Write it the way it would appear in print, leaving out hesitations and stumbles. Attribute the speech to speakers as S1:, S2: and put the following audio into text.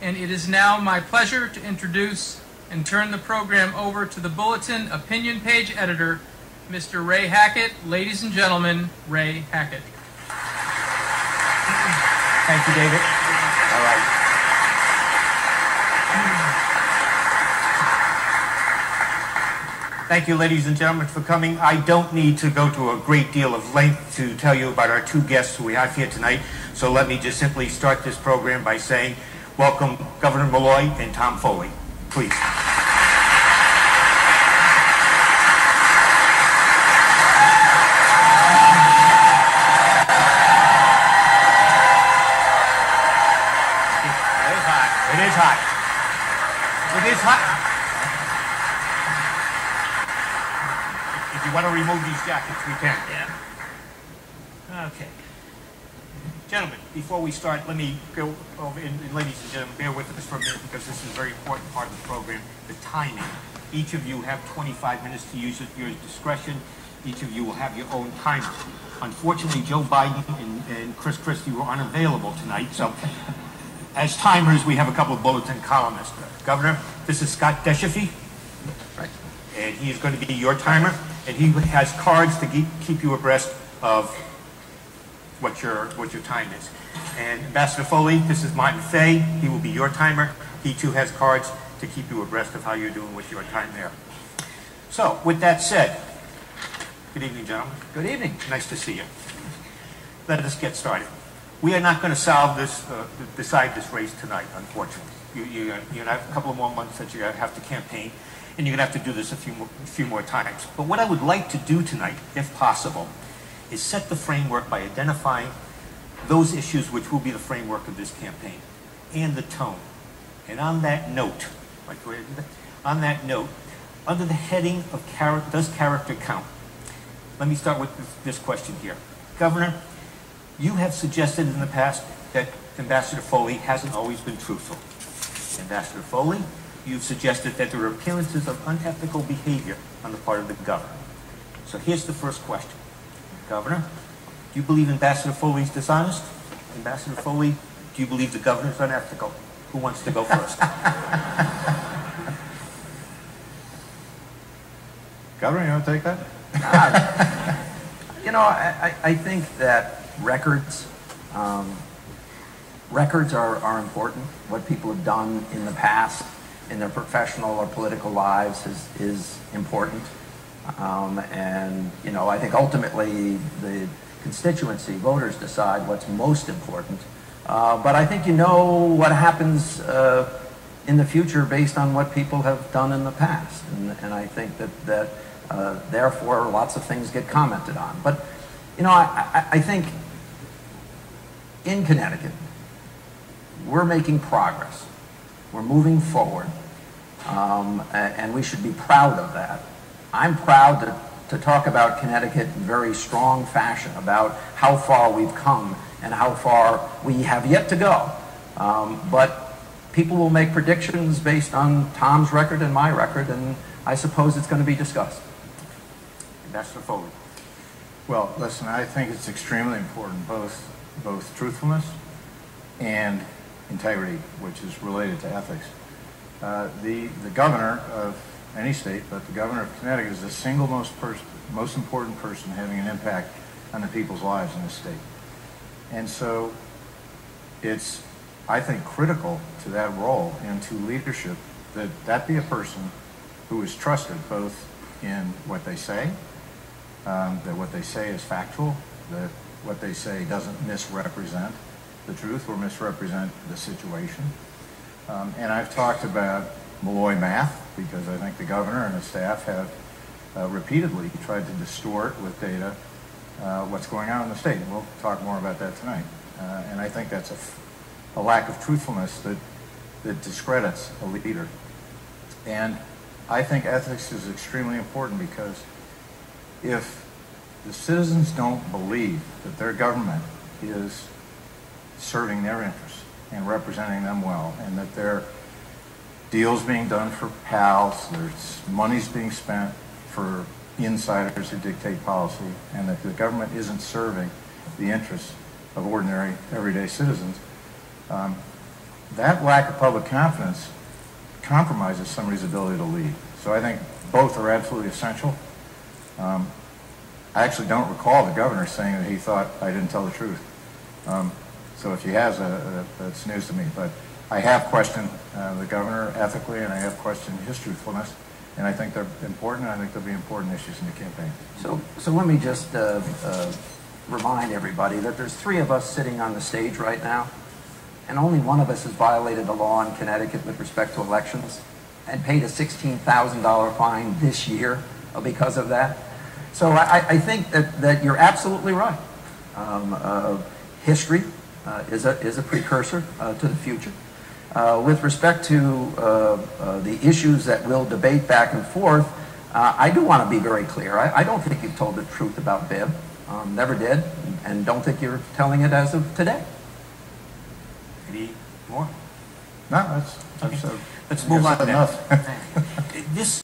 S1: and it is now my pleasure to introduce and turn the program over to the Bulletin Opinion Page Editor, Mr. Ray Hackett. Ladies and gentlemen, Ray Hackett.
S2: Thank you, David. All right. Thank you, ladies and gentlemen, for coming. I don't need to go to a great deal of length to tell you about our two guests who we have here tonight, so let me just simply start this program by saying, welcome Governor Malloy and Tom Foley. Please. It is hot. It is hot. If you want to remove these jackets, we can. Yeah. Okay. Gentlemen, before we start, let me go over, and ladies and gentlemen, bear with us for a minute because this is a very important part of the program, the timing. Each of you have 25 minutes to use at your discretion. Each of you will have your own timer. Unfortunately, Joe Biden and Chris Christie were unavailable tonight, so as timers, we have a couple of bulletin columnists. Governor, this is Scott Deshafi. Right. And he is going to be your timer, and he has cards to keep you abreast of what your time is. And Ambassador Foley, this is Martin Fay. He will be your timer. He too has cards to keep you abreast of how you're doing with your time there. So, with that said, good evening, gentlemen. Good evening. Nice to see you. Let us get started. We are not going to solve this, decide this race tonight, unfortunately. You're going to have a couple of more months that you're going to have to campaign, and you're going to have to do this a few more times. But what I would like to do tonight, if possible, is set the framework by identifying those issues which will be the framework of this campaign, and the tone. And on that note, under the heading of does character count? Let me start with this question here. Governor, you have suggested in the past that Ambassador Foley hasn't always been truthful. Ambassador Foley, you've suggested that there are appearances of unethical behavior on the part of the governor. So here's the first question. Governor, do you believe Ambassador Foley's dishonest? Ambassador Foley, do you believe the governor's unethical? Who wants to go first?
S3: Governor, you want to take that?
S4: You know, I think that records are important. What people have done in the past in their professional or political lives is important. And, you know, I think ultimately the constituency, voters decide what's most important. But I think you know what happens in the future based on what people have done in the past. And I think that therefore lots of things get commented on. But, you know, I think in Connecticut, we're making progress. We're moving forward, and we should be proud of that. I'm proud to talk about Connecticut in very strong fashion, about how far we've come and how far we have yet to go. But people will make predictions based on Tom's record and my record, and I suppose it's going to be discussed.
S2: Ambassador Foley.
S3: Well, listen, I think it's extremely important, both truthfulness and integrity, which is related to ethics. The governor of any state, but the governor of Connecticut is the single most important person having an impact on the people's lives in this state. And so it's, I think, critical to that role and to leadership that be a person who is trusted both in what they say, that what they say is factual, that what they say doesn't misrepresent the truth or misrepresent the situation. And I've talked about Malloy math because I think the governor and his staff have repeatedly tried to distort with data what's going on in the state. And we'll talk more about that tonight. And I think that's a lack of truthfulness that discredits a leader. And I think ethics is extremely important because if the citizens don't believe that their government is serving their interests and representing them well, and that there are deals being done for pals, there's money's being spent for insiders who dictate policy, and that the government isn't serving the interests of ordinary, everyday citizens, that lack of public confidence compromises somebody's ability to lead. So I think both are absolutely essential. I actually don't recall the governor saying that he thought I didn't tell the truth. So if he has, that's news to me. But I have questioned the governor ethically, and I have questioned his truthfulness, and I think they're important, and I think they'll be important issues in the campaign.
S4: So let me just remind everybody that there's 3 of us sitting on the stage right now, and only one of us has violated the law in Connecticut with respect to elections and paid a $16,000 fine this year because of that. So I think that you're absolutely right. History is a precursor to the future. With respect to the issues that we'll debate back and forth, I do want to be very clear. I don't think you've told the truth about Bibb. Never did, and don't think you're telling it as of today.
S2: Any more?
S3: No, that's
S2: Let's move on to that.
S3: enough.
S2: This